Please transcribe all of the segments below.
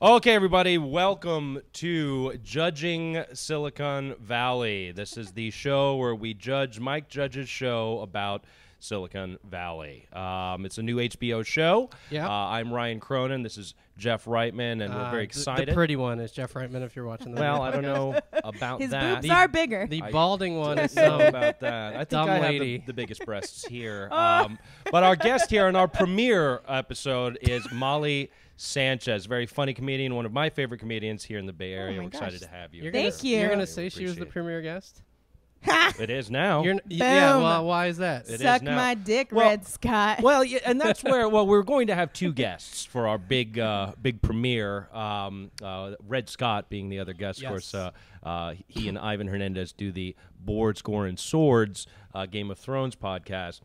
Okay, everybody, welcome to Judging Silicon Valley. This is the show where we judge Mike Judge's show about Silicon Valley. It's a new HBO show. Yeah. I'm Ryan Cronin. This is Jeff Reitman, and we're very excited. The pretty one is Jeff Reitman, if you're watching the Well, I don't know about His that. boobs are bigger. The balding one is Know some about that. I think dumb I have lady. the biggest breasts here. But our guest here in our premiere episode is Molly Sanchez, very funny comedian, one of my favorite comedians here in the Bay Area. my We're excited gosh. to have you. You're Thank gonna, you. You're going to Really say she was the appreciate it. premier guest? It is now. Yeah, Boom. well, why is that? It is Suck now. my dick, Well- Red Scott. Well, yeah, and that's where. Well, we're going to have two guests for our big premiere. Red Scott being the other guest, Yes. of course. He and Ivan Hernandez do the Board, Score, and Swords Game of Thrones podcast.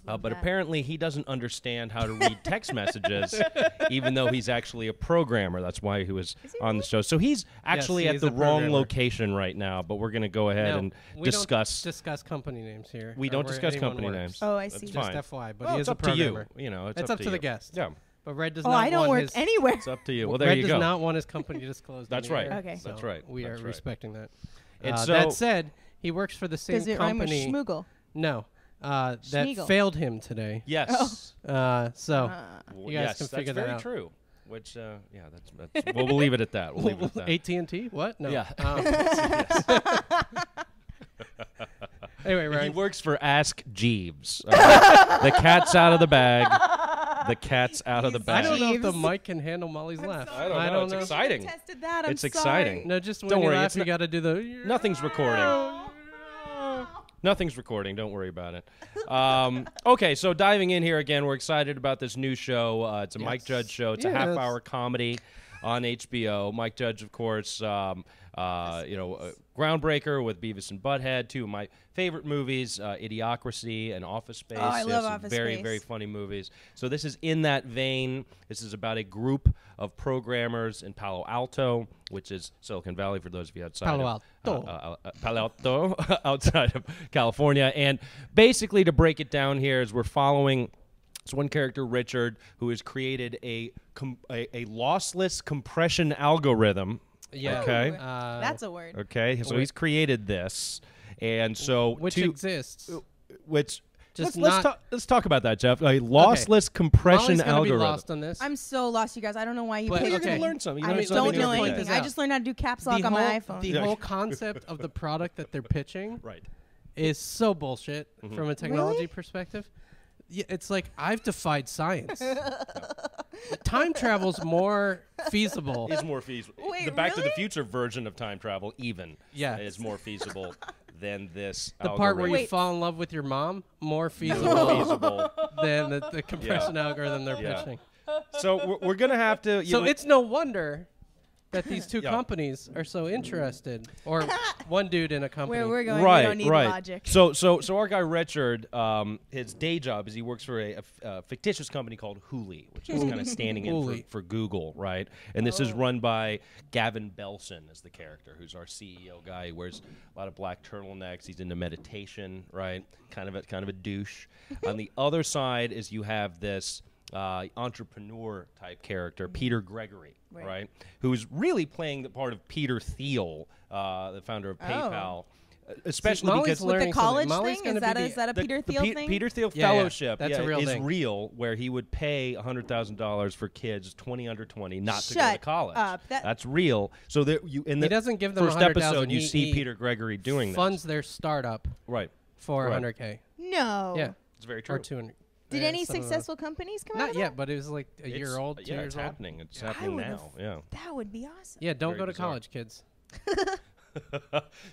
But that. apparently he doesn't understand how to read text messages, even though he's actually a programmer. That's why he was on the show. So he's actually he at is the a wrong programmer. location right now. But we're going to go ahead No, and we discuss. don't discuss company names here. We or don't where discuss anyone company works. names. Oh, I That's see. fine. Just FYI, but Well, he it's is a up to you. programmer. You know, It's up to the you. guest. Yeah, But Red does Oh, not I don't want work his, anywhere. it's up to you. Well, there Red you does go. not want his company disclosed. That's anywhere, right. Okay. so That's right. We That's are right. respecting that. And so that said, he works for the same Does it rhyme with company. Schmoogle? No. That Schmeagle. failed him today. Yes. So Well, you guys yes, can figure that's that out. very true. Which, yeah, that's we'll leave it at that. We'll leave it at that. AT&T? What? No. Yeah. Yes. Anyway, He Ryan. works for Ask Jeeves. The cat's out of the bag. The cat's out of the He's bag. I don't know if the Jeeves. mic can handle Molly's laugh. I don't know. It's exciting. Tested that. I'm It's sorry. exciting. No, just when Don't you worry, laugh, it's you not- got to do the. Nothing's recording. Nothing's recording. Don't worry about it. Okay, so diving in here again, we're excited about this new show. It's a Mike Yes. Judge show. It's a Yes. half-hour comedy on HBO. Mike Judge, of course, groundbreaker with Beavis and Butthead, two of my favorite movies, Idiocracy and Office Space. Oh, I love some Office very, Space. very funny movies. So this is in that vein. This is about a group of programmers in Palo Alto, which is Silicon Valley for those of you outside Palo Palo Alto, outside of California. And basically, to break it down here, is we're following this one character, Richard, who has created a lossless compression algorithm. Yeah. Okay. That's a word. Okay, so Wait. he's created this, and so which to- exists. which Just let's talk about that, Jeff. A lossless compression Molly's gonna algorithm. be lost on this. I'm so lost, you guys. I don't know why you But- picked You're okay. gonna me. learn something. You I learn don't something know every day. anything. I just learned how to do caps lock the on whole, my iPhone. the whole concept of the product that they're pitching Right. is so bullshit from a technology Really? perspective. Yeah, it's like I've defied science. Time travel's more feasible. Is more feasible. Wait, The Back to the really? Future version of time travel, even, Yeah. is more feasible than this. The part where you Wait. fall in love with your mom, more more feasible feasible. than the compression algorithm they're Yeah. pitching. So we're gonna have to. So it's no wonder that these two Yeah. companies are so interested, or one dude in a company. Where we're going, right, we don't need right. logic. So our guy Richard, his day job is he works for a fictitious company called Hooli, which is kind of standing in Hooli. for Google, right? And this is run by Gavin Belson as the character, who's our CEO guy. He wears a lot of black turtlenecks. He's into meditation, right? Kind of a douche. On the other side is you have this entrepreneur type character, Peter Gregory, right? Who's really playing the part of Peter Thiel, the founder of PayPal. Especially Molly's because learning With the college something. Molly's thing, gonna is that be a, is that a Peter Thiel thing? Peter Thiel Yeah, yeah. Fellowship That's a real is thing. real, where he would pay $100,000 for kids 20 under 20 not to go to Shut college. up. That's real. So that you in the He doesn't give them first 100,000. episode, you He- see he Peter Gregory doing funds this. their startup Right. for Right. 100K. No. Yeah, It's very true. or 200. Did Yeah, any some of those. successful companies come out Not of yet, that? but it was like a year old, 2 Yeah, years it's old. happening. It's happening would've now. Yeah. That would be awesome. Yeah, don't Very go to bizarre. college, kids.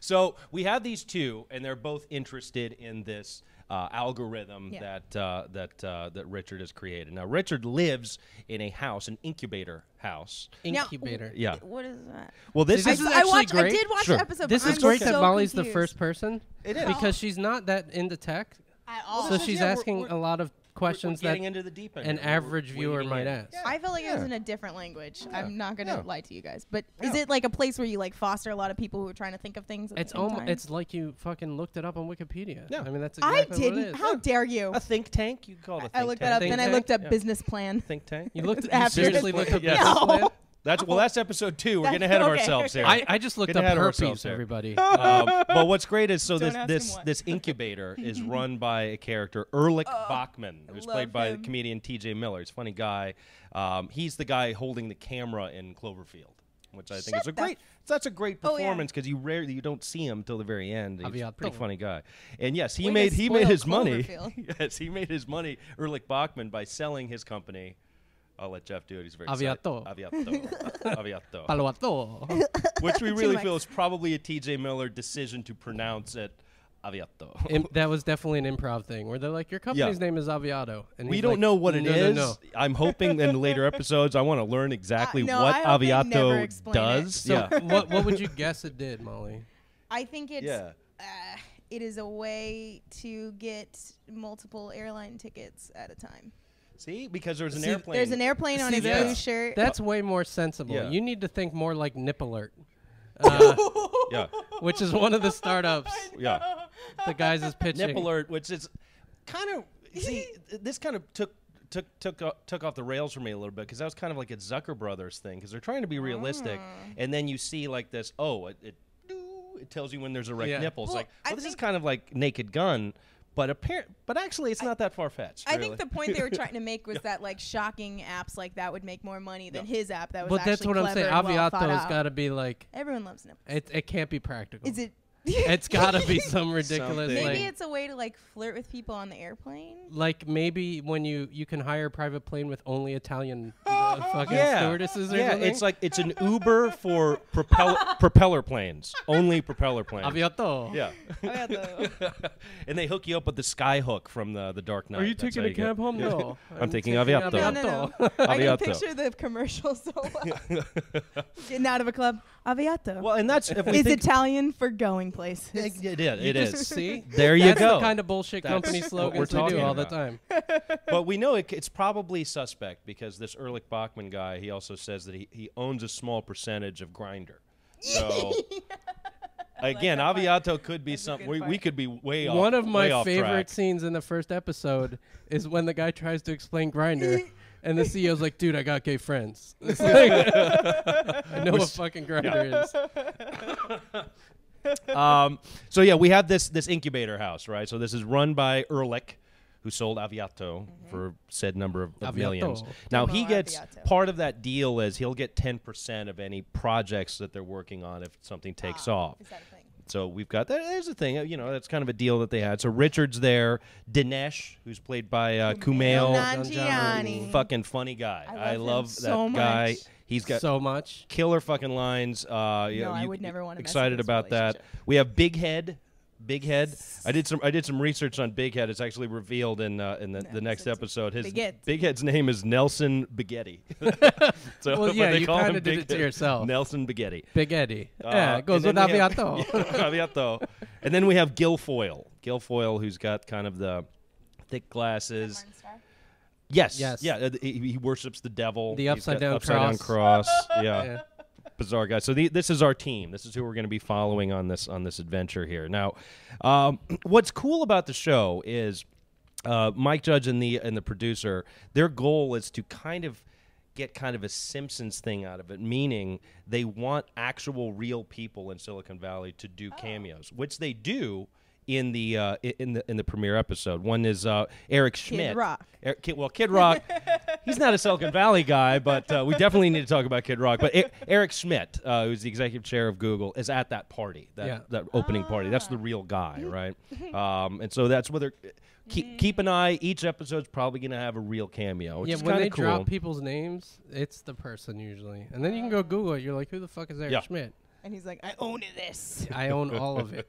So we have these two, and they're both interested in this algorithm Yeah. that Richard has created. Now, Richard lives in a house, an incubator house. Now, Incubator. Yeah. What is that? Well, this This is is I actually watched. I great. did watch Sure. the episode. This but is I'm great so that Molly's the confused. first person. It is. Because she's not that into tech, At all. so she's yeah, asking we're- a lot of questions we're that getting into the deep end. an here. We're average viewer wading might in. ask. I felt like it was Yeah. in a different language. I'm not gonna Yeah. lie to you guys, but is Yeah. it like a place where you like foster a lot of people who are trying to think of things at It's the same time? it's like you fucking looked it up on Wikipedia. Yeah. I mean that's I exactly what it didn't. is. How dare you? A think tank? You call it a think I looked tank. that up. Think Then I tank? looked up Yeah. business plan. Think tank? You looked. You After seriously this- looked up Yes. business No. plan? That's episode 2. We're That's- getting ahead of okay, ourselves okay. here. I just looked Getting up ahead of herpes, ourselves here. everybody. But what's great is Don't ask him why. this incubator is run by a character, Erlich Bachman, who's love played by the him. comedian T.J. Miller. He's a funny guy. He's the guy holding the camera in Cloverfield, which I think is Shut a great. That's a great Oh, yeah. performance because you don't see him till the very end. He's a Aviato. pretty funny guy. And yes, he Way to made spoil his money. Cloverfield. Yes, he made his money, Erlich Bachman, by selling his company. I'll let Jeff do it. He's very excited. Aviato. Paluato. Which we really Too feel much. is probably a T.J. Miller decision to pronounce it Aviato. That was definitely an improv thing where they're like, your company's name is Aviato. And We he's don't like, know what it is. no. I'm hoping in later episodes I want to learn exactly no, what I hope they never Aviato explain does. So Yeah. what would you guess it did, Molly? I think it's Yeah. it is a way to get multiple airline tickets at a time. See, because there's an See, airplane. There's an airplane on See, his that's- blue shirt. That's way more sensible. Yeah. You need to think more like Nip Alert, Yeah. which is one of the startups Yeah. the guys is pitching. Nip Alert, which is kind of see, this kind of took off the rails for me a little bit because that was kind of like a Zucker Brothers thing because they're trying to be realistic, and then you see like this. Oh, it tells you when there's erect Yeah. nipples. Well, Like, I well, this is think- kind of like Naked Gun, but actually it's not that far fetched. I think the point they were trying to make was that like shocking apps like that would make more money than his app that was But actually that's what I'm clever saying. and well thought Aviato's out. got to be like Everyone loves nipples. it can't be practical. Is it? It's got to be some ridiculous Something. Maybe like it's a way to like flirt with people on the airplane. like maybe when you can hire a private plane with only Italian fucking Yeah, stewardesses or yeah, something. it's like it's an Uber for propeller planes, only propeller planes. Aviato. Yeah, and they hook you up with the sky hook from the Dark Knight. Are you That's taking how a cab get- home? Yeah. No. I'm taking Aviato. No. I can Aviato. picture the commercial so well. Getting out of a club. Aviato. Well, and that's if we is think Italian for going places. it is. It Just is. See? There you That's go. the kind of bullshit That's company what slogans we're we do talking all the about. time. But we know it's probably suspect because this Erlich Bachman guy, he also says that he owns a small percentage of Grindr. So again, that part. Aviato could be That's a something. good We part. could be way off. One of way my off favorite track. scenes in the first episode is when the guy tries to explain Grinder, and the CEO's like, "Dude, I got gay friends." It's like, I know what fucking Grinder is. So yeah, we have this incubator house, right? So this is run by Erlich, who sold Aviato for said number of Aviato. millions. Now he Primo gets Aviato. part of that deal is he'll get 10% of any projects that they're working on if something takes off. Is that a thing? So we've got there's a thing, that's kind of a deal that they had. So Richard's there, Dinesh, who's played by Kumail, Nanjiani. fucking funny guy. I love him that so guy. much. He's got So much. killer fucking lines. I would never wanna mess with excited this about that. relationship. We have Big Head. Big Head. I did some research on Big Head. It's actually revealed in the next episode. His Big Head. Big Head's name is Nelson Bigetti. So Well, but yeah, they you call him kinda did Big it to Head. yourself. Nelson Bigetti. Big Eddie. Yeah, it goes and with then we have- Aviato. Aviato. And then we have Guilfoyle. Guilfoyle, who's got kind of the thick glasses. Yes. Yes. Yeah. He worships the devil. The He's upside got down upside cross. down cross. Yeah. Yeah. Bizarre guy. So this is our team. This is who we're going to be following on this adventure here. Now, what's cool about the show is Mike Judge and the producer. Their goal is to kind of get kind of a Simpsons thing out of it, meaning they want actual real people in Silicon Valley to do cameos, which they do in the premiere episode. One is Eric Schmidt. Rock. Kid Rock. He's not a Silicon Valley guy, but we definitely need to talk about Kid Rock. But Eric Schmidt, who's the executive chair of Google, is at that party, that opening party. That's the real guy, right? And so that's whether keep an eye. Each episode's probably going to have a real cameo. Which Yeah, is when they cool. drop people's names, it's the person usually. And then you can go Google it. You're like, who the fuck is Eric Yeah. Schmidt? And he's like, I own this. I own all of it.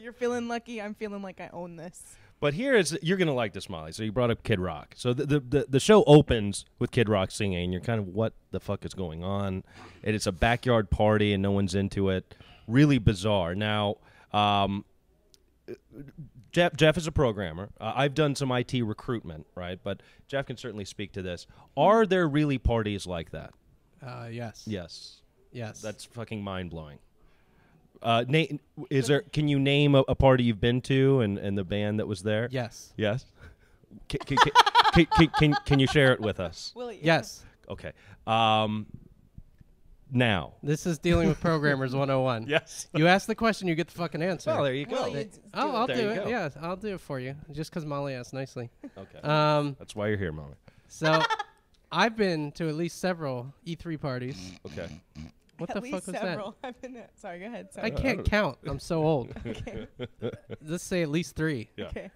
You're feeling lucky. I'm feeling like I own this. But you're gonna like this, Molly. So you brought up Kid Rock. So the show opens with Kid Rock singing, and you're kind of, what the fuck is going on? And it's a backyard party, and no one's into it. Really bizarre. Now, Jeff is a programmer. I've done some IT recruitment, right? But Jeff can certainly speak to this. Are there really parties like that? Yes. Yes. Yes. That's fucking mind blowing. Can you name a party you've been to and the band that was there? Yes. Yes. Can you share it with us? Will you? Yes. Okay. now. This is dealing with programmers 101. Yes. You ask the question, you get the fucking answer. Well, there you go. Well, you just Oh, do I'll it. There do you it. go. Yeah, I'll do it for you. Just because Molly asked nicely. Okay. That's why you're here, Molly. So, I've been to at least several E3 parties. Okay. What At the least fuck was several. I've been sorry, go ahead. that? Sorry. I can't count. I'm so old. Okay. Let's say at least 3. Yeah. Okay.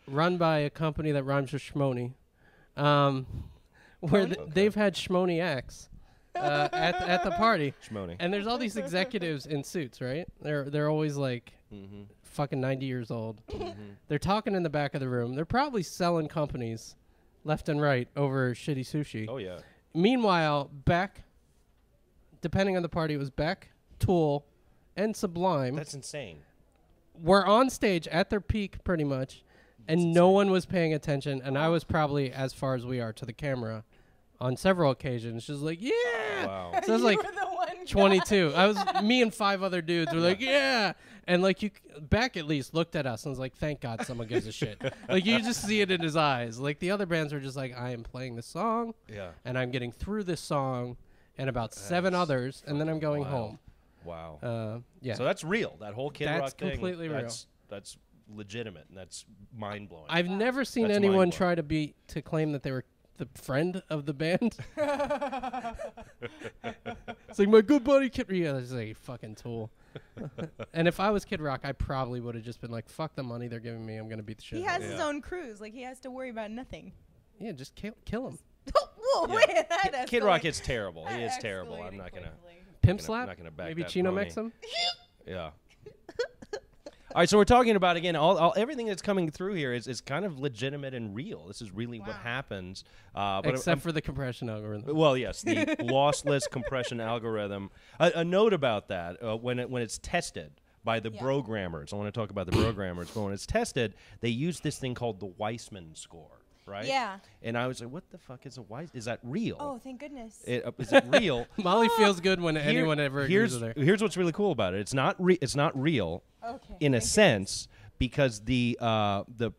Run by a company that rhymes with Schmony. Where Schmony? they've had Schmony acts at the party. Schmony. And there's all these executives in suits, right? They're always like Mm-hmm. fucking 90 years old. They're talking in the back of the room. They're probably selling companies left and right over shitty sushi. Oh, yeah. Meanwhile, Beck, depending on the party, it was Beck, Tool, and Sublime That's insane. were on stage at their peak pretty much, and no one was paying attention, and I was probably as far as we are to the camera on several occasions, just like, yeah! Wow. So I was You like were the one guy. 22. I was me and 5 other dudes were like, yeah, and like Beck at least looked at us and was like, thank God someone gives a shit. Like you just see it in his eyes. Like the other bands were just like, I am playing the song, Yeah. and I'm getting through this song, and about 7 others, and then I'm going home. Wow. Yeah. So that's real. That whole Kid That's Rock thing. completely real. That's legitimate, and that's mind blowing. I've never seen That's anyone mind-blowing. try to claim that they were the friend of the band. It's like my good buddy Kid Rock. Yeah, it's like fucking Tool. And if I was Kid Rock, I probably would have just been like, "Fuck the money they're giving me. I'm gonna beat the shit." He out has of his them." own cruise. Like he has to worry about nothing. Yeah, just kill him. Whoa, Yeah. wait, that Kid Rock escalated- is terrible. He is that terrible. I'm escalated not gonna. quickly. Pimp I'm slap. not gonna back Maybe that Chino pony. mix him. Yeah. All right, so we're talking about again all everything that's coming through here is kind of legitimate and real. This is really what Wow. happens. But Except for the compression algorithm. well, yes, the lossless compression algorithm. A note about that: when it's tested by the Yeah. programmers, I want to talk about the programmers. But when it's tested, they use this thing called the Weissman score, right? Yeah. And I was like, "What the fuck is a Weiss? Is that real? Oh, thank goodness. Is it real?" Molly feels good when anyone ever agrees here's with her. here's what's really cool about it. It's not real Okay. in a thank sense because the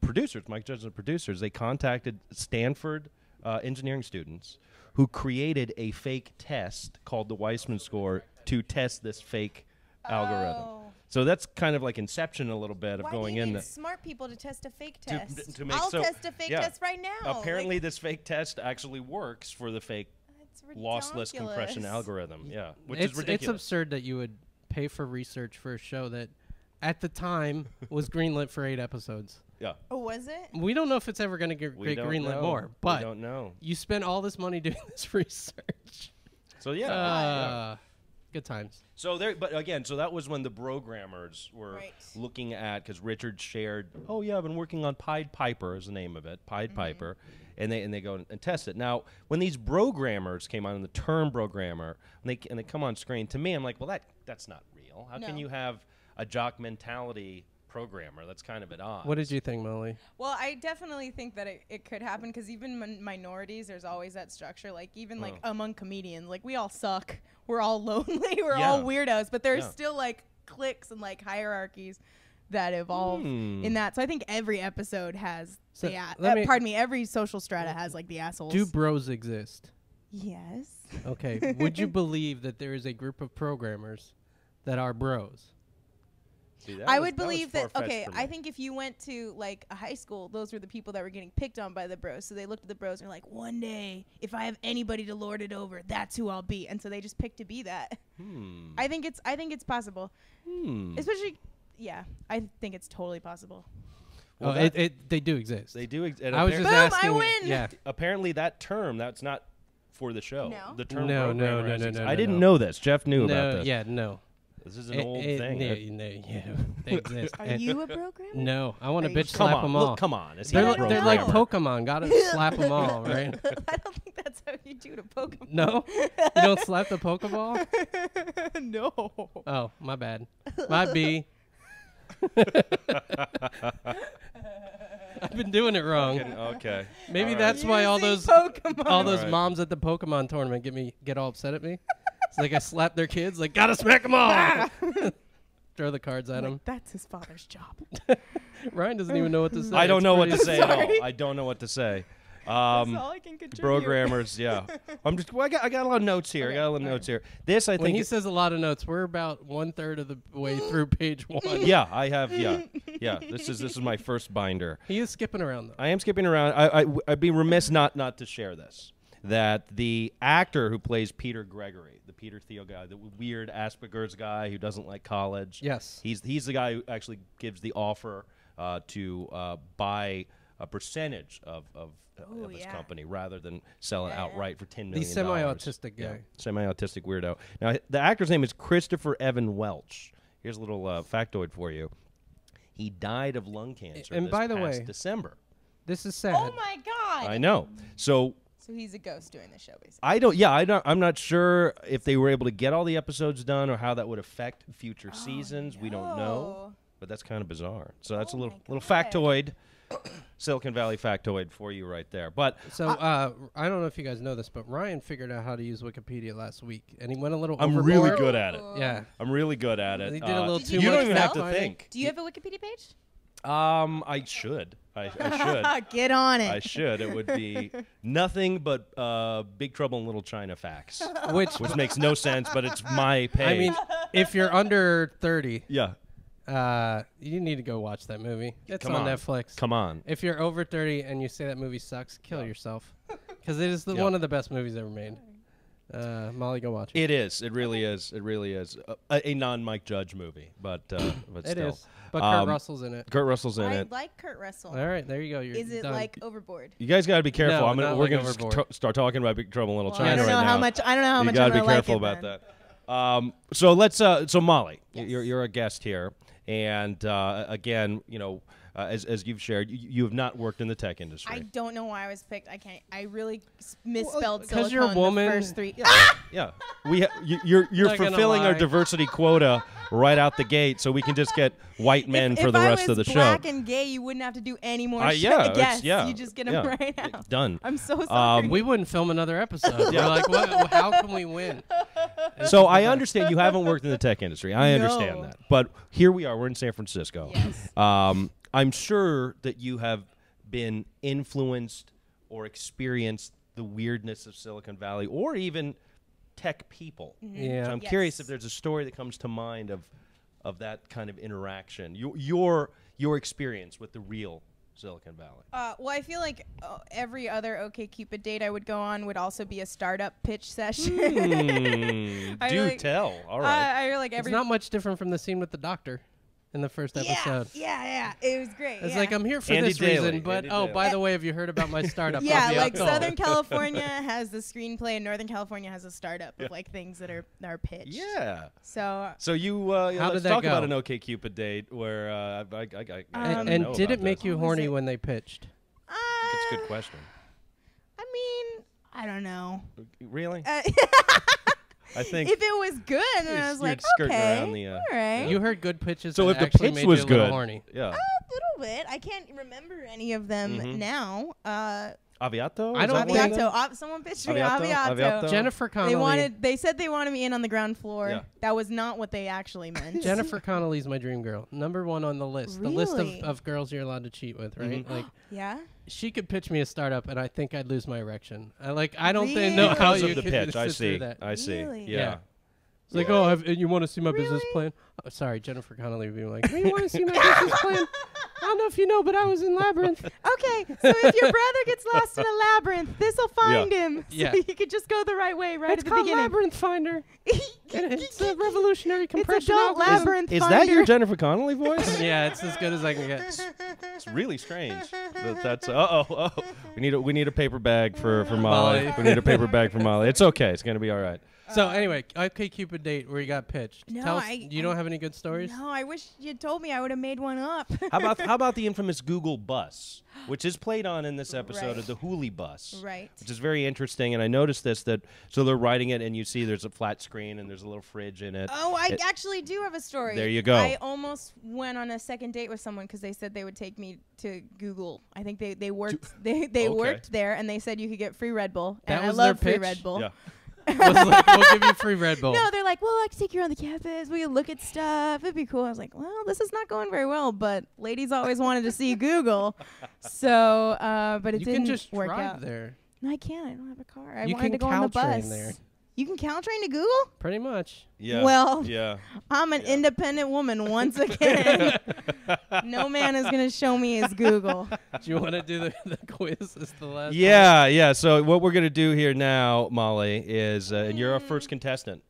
producers, Mike Judge and the producers, they contacted Stanford engineering students who created a fake test called the Weissman score to test this fake algorithm. Oh. So that's kind of like Inception a little bit of Why going do you in. need smart people to test a fake To- test? to make I'll so- test a fake yeah. test right now. Apparently, Like, this fake test actually works for the fake it's lossless compression ridiculous. algorithm. Yeah, which It's is ridiculous. absurd that you would pay for research for a show that, at the time, was greenlit for 8 episodes. Yeah, Oh, was it? We don't know if it's ever going to get we don't greenlit know. more, but we don't know. you spend all this money doing this research. So yeah. Good times. So there, but again, so that was when the programmers were Right. looking at, because Richard shared, oh yeah, I've been working on Pied Piper is the name of it, Pied Mm-hmm. Piper, and they go and test it. Now, when these programmers came on, the term programmer, and they come on screen, to me, I'm like, well, that's not real. How can No. you have a jock mentality programmer? That's kind of at odds. What did you think, Molly? Well, I definitely think that it could happen because even minorities, there's always that structure. Like even like among comedians, like we all suck. We're all lonely. We're all Yeah. weirdos. But there's Yeah. still like cliques and like hierarchies that evolve Hmm. in that. So I think every episode has So pardon me, every social strata has like the assholes. Do bros exist? Yes. Okay. Would you believe that there is a group of programmers that are bros? See, that I was- would was believe that. far-fetched Okay, for me. I think if you went to like a high school, those were the people that were getting picked on by the bros. So they looked at the bros and were like, one day, if I have anybody to lord it over, that's who I'll be. And so they just picked to be that. I think it's possible. Especially, yeah, I think it's totally possible. Well, Oh, that- they do exist. They do. And I was just Boom, I asking. win. Yeah. apparently that term that's not for the show. No? The term No, programmer no, has no, ex- no, I no, didn't no. know this. Jeff knew about No. this. Yeah. No. This is an old thing. Yeah, they exist. Are And- you a programmer? No, I want Are to you bitch sure? Come slap on, them all. look, come on. Is he They're, a li- they're programmer? like Pokemon. Gotta slap them all, right? I don't think that's how you do to Pokemon. No, you don't slap the Pokeball. No. Oh, my bad. Might be. I've been doing it wrong. Okay. Maybe All right. that's why all those Pokemon. all those Alright. moms at the Pokemon tournament get all upset at me. It's like I slap their kids. Like gotta smack them all. Throw the cards at them. That's his father's job. Ryan doesn't even know what to say. I don't It's know what to pretty- say at all. Sorry. I don't know what to say. That's all I can contribute. Programmers, yeah. I got a lot of notes here. Okay, I got a lot of notes here. This, I When think. he says a lot of notes, we're about 1/3 of the way through page 1. Yeah, I have. Yeah. This is my first binder. He is skipping around though. I am skipping around. I'd be remiss not to share this. That the actor who plays Peter Gregory, the Peter Thiel guy, the weird Asperger's guy who doesn't like college. Yes. He's the guy who actually gives the offer to buy a percentage of his company rather than sell it outright for $10 million. The semi-autistic guy. Yeah, semi-autistic weirdo. Now, the actor's name is Christopher Evan Welch. Here's a little factoid for you. He died of lung cancer And this by the past way, December. This is sad. Oh my God. I know. So he's a ghost doing the show, basically. I'm not sure if they were able to get all the episodes done or how that would affect future seasons. We don't know. But that's kind of bizarre. So that's a little factoid. Silicon Valley factoid for you right there. But So I don't know if you guys know this, but Ryan figured out how to use Wikipedia last week, and he went a little I'm overboard. really good at it. Yeah. I'm really good at it. He did a little Did too you much. You don't even have to fact-finding. think. Do you have a Wikipedia page? I should. I should. Get on it. I should. It would be nothing but Big Trouble in Little China facts, Which makes no sense, but it's my page. I mean, if you're under 30, yeah. you need to go watch that movie. It's Come on on. Netflix. Come on. If you're over 30 and you say that movie sucks, kill yourself, because it is one of the best movies ever made. Molly, go watch it. It is. It really is. It really is a non-Mike Judge movie, but It still. is. But Kurt Russell's in it. Kurt Russell's in I it. like Kurt Russell. All right, there you go. You're Is it done. like overboard? You guys got to be careful. No, not We're like gonna overboard. start talking about Big Trouble in Little Well, China I don't know right how now. much. I don't know how You much. gotta I'm be gonna careful like about it that. So let's. So Molly, Yes. you're a guest here, and again, as you've shared, you have not worked in the tech industry. I don't know why I was picked. I can't. I really misspelled 'cause silicone you're a woman. the first 3. Yeah, you're Not gonna fulfilling our lie. diversity quota right out the gate, so we can just get white men for the rest of the If I show. was black and gay, you wouldn't have to do any more shit. Yeah, it's- Yes, yeah, you just get them yeah. right out. Done. I'm so sorry. We wouldn't film another episode. Yeah. We're like, what, how can we win? So I understand you haven't worked in the tech industry. I No. understand that, but here we are. We're in San Francisco. Yes. I'm sure that you have been influenced or experienced the weirdness of Silicon Valley, or even tech people. Yeah. So I'm Yes. curious if there's a story that comes to mind of that kind of interaction. Your experience with the real Silicon Valley. Well, I feel like every other OkCupid date I would go on would also be a startup pitch session. I Do like- tell. All right. I like It's every. not much different from the scene with the doctor in the first episode. Yeah. It was great. It's yeah. like, I'm here for Andy this Daly. reason, but Andy oh, Daly. by the way, have you heard about my startup? Yeah, I'll be like out Southern California has the screenplay, and Northern California has a startup of like things that are pitched. Yeah. So you How let's did that talk about go? an OkCupid date where I And know did about it make this. you What was horny it? when they pitched? That's a good question. I mean, I don't know. Really? I think If it was good, then I was you're like, skirting okay, around the, all right. You heard good pitches. so that if the actually pitch made was you a little good, horny. yeah. A little bit. I can't remember any of them Mhm. now. Aviato? I Is don't that one of them? Aviato. Someone pitched me Aviato? Aviato. Aviato? Jennifer Connelly. They said they wanted me in on the ground floor. Yeah. That was not what they actually meant. Jennifer Connelly's my dream girl. Number 1 on the list. The list Really? of girls you're allowed to cheat with, right? Mhm. Like, Yeah. she could pitch me a startup, and I think I'd lose my erection. I don't Really? think know how Because you of the could pitch. I sit through see. that. I see. Really? Yeah. It's like, oh, you want to see my business Really? plan? Oh, sorry, Jennifer Connelly would be like, hey, you want to see my business plan? I don't know if you know, but I was in Labyrinth. Okay, so if your brother gets lost in a labyrinth, this'll find him. So Yeah. you could just go the right way right It's at the called beginning. Labyrinth Finder. It's a revolutionary It's compression adult algorithm. labyrinth Is finder. that your Jennifer Connelly voice? Yeah, it's as good as I can get. It's really strange. That's we need a paper bag for Molly. Molly. We need a paper bag for Molly. It's okay. It's gonna be all right. So anyway, OkCupid date where you got pitched. No, Tell us, I- you don't have any good stories? No, I wish you'd told me. I would have made one up. How about the infamous Google bus, which is played on in this episode Right. of the Hooli bus, Right. which is very interesting. And I noticed so they're writing it, and you see there's a flat screen and there's a little fridge in it. Oh, I It- actually do have a story. There you go. I almost went on a second date with someone because they said they would take me to Google. I think they worked they Okay. worked there, and they said you could get free Red Bull, That and I was their love free pitch? Red Bull. Yeah. Was like, we'll give you free Red Bull. No, they're like, well, I can take you around the campus. We can look at stuff. It'd be cool. I was like, well, this is not going very well, but ladies always wanted to see Google. So, but it you didn't can just work drive out. there. No, I can't. I don't have a car. I You wanted can to go on the Caltrain bus. there. You can Caltrain to Google? Pretty much. Yeah. Well, yeah. I'm an independent woman once again. No man is going to show me his Google. Do you want to do the quiz? Is the last Yeah, yeah. So what we're gonna do here now, Molly, is and you're our first contestant.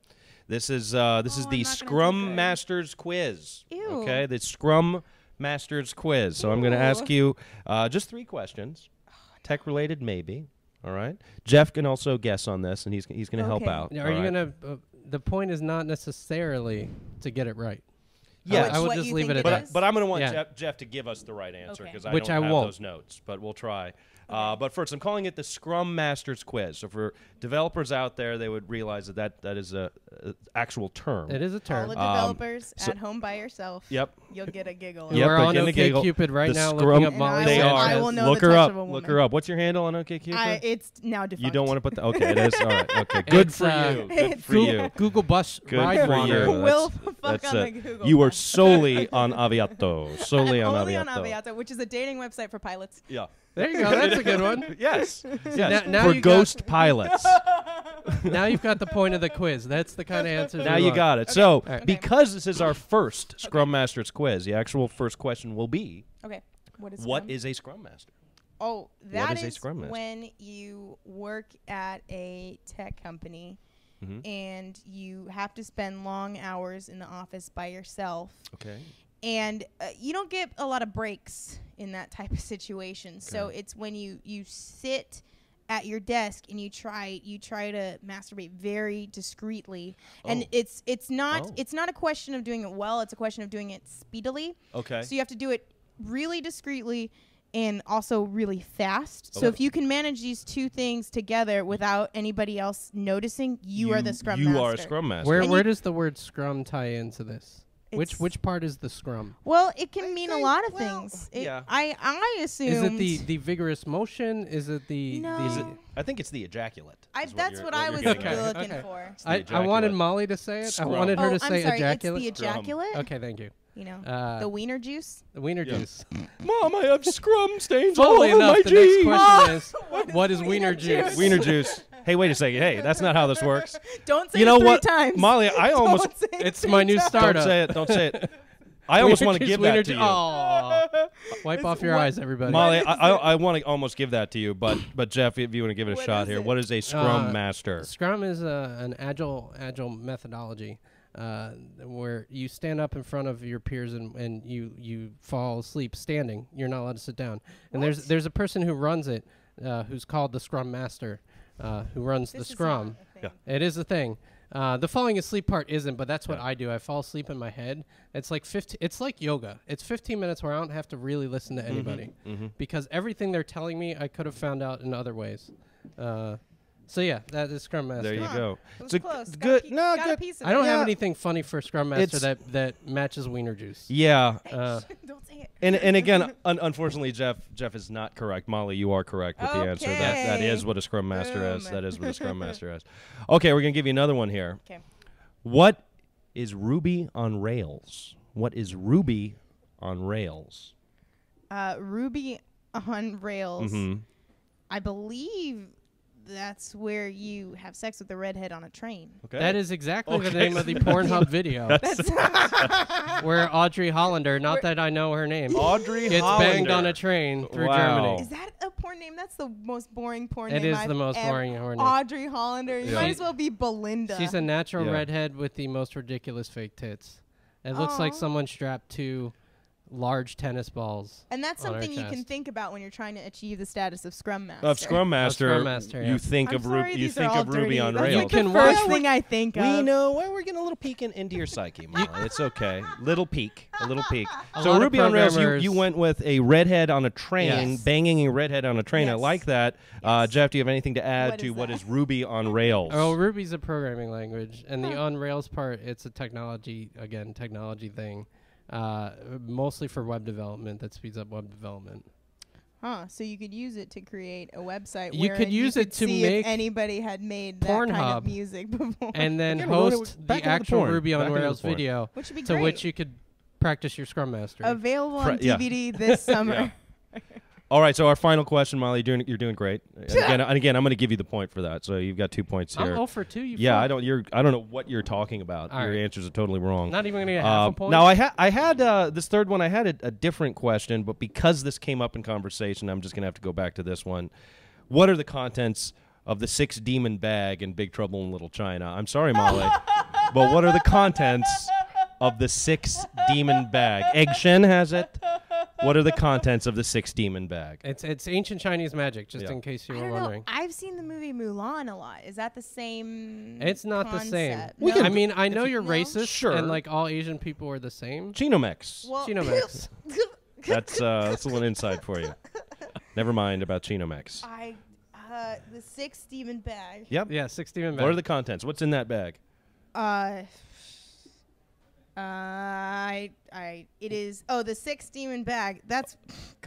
This is I'm the not gonna do Scrum good. Masters quiz. Ew. Okay, the Scrum Masters quiz. So I'm gonna ask you just 3 questions, tech related maybe. All right. Jeff can also guess on this, and he's gonna help Okay. out. Are you gonna? The point is not necessarily to get it right. Yeah, I would what just you leave think it at it that. is? But I'm going to want Yeah. Jeff to give us the right answer Okay. because I Which don't I have won't. those notes, but we'll try. But first, I'm calling it the Scrum Masters Quiz. So for developers out there, they would realize that is a actual term. It is a All term. the developers so- at home by yourself. Yep. You'll get a giggle. You Yep, are they're on getting a giggle. OkCupid right The now Scrum- looking up And Molly's They are. I will know Look the her touch up. of a Look woman. her up. What's your handle on OkCupid? It's now defunct. You don't want to put the. Okay, it is. All right. Okay. Good It's, for you. Good for you. Google Bus Good Ride for Runner. you. Will That's- fuck that's on it. the Google You are bus. solely on Aviato. Solely I'm on only Aviato. on Aviato, which is a dating website for pilots. Yeah. There you go. That's a good one. Yes. Yes. Now For you ghost pilots. Now you've got the point of the quiz. That's the kind of answer. Now you got it. So, All right. because this is our first Scrum Masters quiz, the actual first question will be, Okay. What is what Scrum? is a Scrum Master? Oh, that is a is Scrum Master? when you work at a tech company Mhm. and you have to spend long hours in the office by yourself. Okay. And you don't get a lot of breaks in that type of situation. So it's when you sit at your desk and you try to masturbate very discreetly. And Oh. it's not Oh. it's not a question of doing it well, it's a question of doing it speedily. Okay. So you have to do it really discreetly and also really fast. So Okay. if you can manage these two things together without anybody else noticing, you are the Scrum Master. You are a Scrum Master. Where And where you- does the word Scrum tie into this? It's- Which part is the Scrum? Well, it can I mean think- a lot of well, things. yeah. I assume. Is it the vigorous motion? Is it the No. Is it, I think it's the ejaculate. is that's you're- what I you're was getting Okay. at. looking Okay. for. It's the I wanted ejaculate. Molly to say it. Scrum. I wanted her Oh, to I'm say sorry. ejaculate. It's the ejaculate. Okay, thank you. You know, Uh, the wiener juice. The wiener Yeah. juice. Mom, I have scrum stains all Funnily over enough, my the next jeans. question is, What what is is wiener wiener juice? juice? Wiener juice. Hey, wait a second. Hey, that's not how this works. Don't say You know it 3 what, times. Molly? I Don't almost say it It's 3 my new times. startup. don't say it. Don't say it. I almost want to give that to you, Aw. Wipe off your eyes, everybody. Molly. What is I want to almost give that to you, but Jeff, if you want to give it a What shot is here, it? what is a Scrum Uh, Master? Scrum is an agile methodology where you stand up in front of your peers and you fall asleep standing. You're not allowed to sit down. And there's a person who runs it who's called the Scrum Master who runs the This is Scrum. not a thing. It is a thing. The falling asleep part isn't, but that's what I do. I fall asleep in my head. It's like 15. It's like yoga. It's 15 minutes where I don't have to really listen to anybody because everything they're telling me I could have found out in other ways. So yeah, that is Scrum Master. There you Huh. go. It was It's a close. good. Got No, a good. piece of I don't it. have Yeah. anything funny for Scrum Master It's- that matches wiener juice. Yeah, Don't say it. and again, unfortunately, Jeff is not correct. Molly, you are correct with the answer. That Okay. is what a Scrum Master is. Boom. That is what a Scrum Master is. Okay, we're gonna give you another one here. Okay. What is Ruby on Rails? What is Ruby on Rails? Ruby on Rails. Mm-hmm. I believe that's where you have sex with the redhead on a train. Okay. That is exactly the Okay. name of the Pornhub video That's where Audrey Hollander, not that I know her name, Audrey gets Hollander. banged on a train through Wow. Germany. Is that a porn name? That's the most boring porn It name is I've the most ever- boring porn name. Audrey Hollander. You Yeah. might as well be Belinda. She's a natural Yeah. redhead with the most ridiculous fake tits. It looks like Aw. someone strapped 2 large tennis balls. and that's on her something you can chest. think about when you're trying to achieve the status of Scrum Master. Of Scrum Master, Scrum Master, yeah. you think I'm of sorry, You these think are all of Ruby dirty. on That's Rails. like You can the first watch- thing I think of. We know. Well, we're getting a little peek into your psyche, Molly. It's okay. Little peek. A little peek. A So lot of Ruby on Rails, programmers- you went with a redhead on a train, Yes. banging a redhead on a train. I Yes. like that. Yes. Jeff, do you have anything to add What to is what that? is Ruby on Rails? Oh, Ruby's a programming language, and the Huh. on Rails part, it's a technology thing, mostly for web development that speeds up web development. Huh. So you could use it to create a website. You could use it to see make if anybody had made that kind Pornhub. of music before. And then Again, we're host back the into the actual porn. Ruby Back on into the Rails porn. video, Which would be to great. which you could practice your Scrum Master. Available on Yeah. DVD this summer. All right, so our final question, Molly. You're doing great. And again, I'm going to give you the point for that. So you've got 2 points I'm here. 0 for 2. You Yeah, fuck. I don't know what you're talking about. All Your right. answers are totally wrong. Not even going to get half a point. Now I had this third one. I had a different question, but because this came up in conversation, I'm just going to have to go back to this one. What are the contents of the 6 demon bag in Big Trouble in Little China? I'm sorry, Molly, but what are the contents of the 6 demon bag? Egg Shen has it. What are the contents of the 6 demon bag? It's ancient Chinese magic, just Yeah. in case you I were don't know. wondering. I've seen the movie Mulan a lot. Is that the same? It's not the same. concept? We No? can- I mean, I know you- you're no? racist, Sure. and like all Asian people are the same. Chinomex. Well, Chinomex. That's a little insight for you. Never mind about Chinomex. The 6 demon bag. Yep. Yeah, 6 demon What are bag. the contents? What's in that bag? It is. Oh, the 6 demon bag. That's.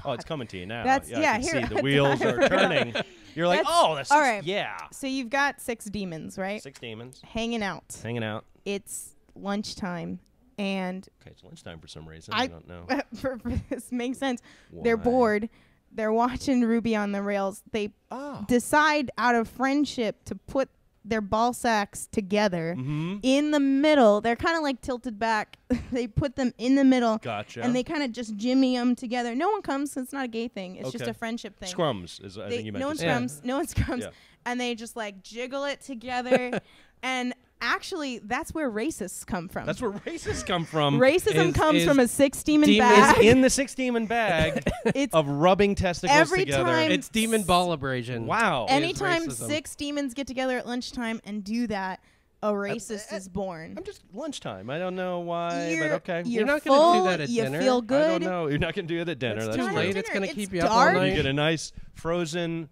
Oh, it's coming to you now. That's- I yeah, can here- see the wheels are turning. You're like, That's- oh, that's all right. yeah. So you've got 6 demons, right? 6 demons Hanging out. hanging out. It's lunchtime, and Okay, it's lunchtime for some reason. I don't know. for this makes sense. They're Why? bored. They're watching Ruby on the Rails. They Oh. decide out of friendship to put their ball sacks together Mm-hmm. in the middle. They're kind of like tilted back. They put them in the middle. Gotcha. And they kind of just jimmy them together. No one comes. So it's not a gay thing. It's just Okay. a friendship thing. Scrums is I They- think you meant no one to say. Yeah. scrums. No one scrums. Yeah. And they just like jiggle it together. And actually, that's where racists come from. That's where racists come from. Racism comes is from a 6 demon demon- bag. Is in the 6 demon bag It's of rubbing testicles every together. time- It's demon ball abrasion. Wow. anytime racism. 6 demons get together at lunchtime and do that, a racist is born. I'm just lunchtime. I don't know why, You're, but okay. You're not gonna full, do that at you dinner. feel I don't good. know. You're not gonna do it at dinner. It's That's too not right. late. It's going to It's keep you up all dark. You night. get a nice frozen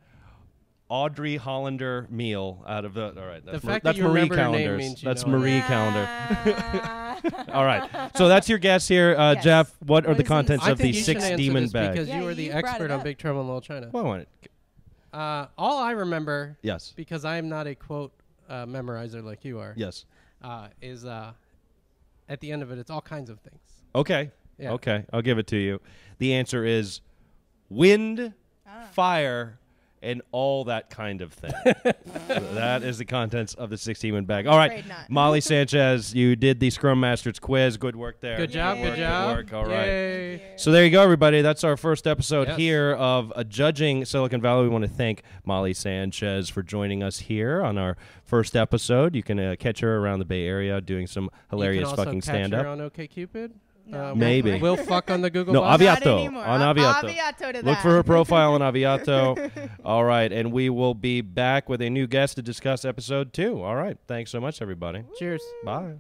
Audrey Hollander meal out of the. All right, that's, fact that's that you Marie remember her name calendars. means you That's know it. Marie calendar. All right, so that's your guess here, Yes. Jeff. What are What the is in contents I of think the you should 6 answer demon this bag? because Yeah, you were the you brought expert it on up. Big Trouble in Little China. Well, All I remember, yes, because I am not a quote memorizer like you are, yes. is at the end of it, it's all kinds of things. Okay, Yeah. okay, I'll give it to you. The answer is wind, fire, and all that kind of thing. So that is the contents of the 6 demon bag. All right, afraid not. Molly Sanchez, you did the Scrum Masters quiz. Good work there. Good job, Yay. good job. Good work. All right. Yay. So there you go, everybody. That's our first episode Yes. here of Judging Silicon Valley. We want to thank Molly Sanchez for joining us here on our first episode. You can catch her around the Bay Area doing some hilarious you can also fucking catch stand-up. her on OkCupid. No. Maybe. We'll fuck on the Google No, Bot. Not Aviato. anymore. On Aviato. Aviato to Look that. for her profile on Aviato. All right, and we will be back with a new guest to discuss episode 2. All right, thanks so much, everybody. Cheers. Bye.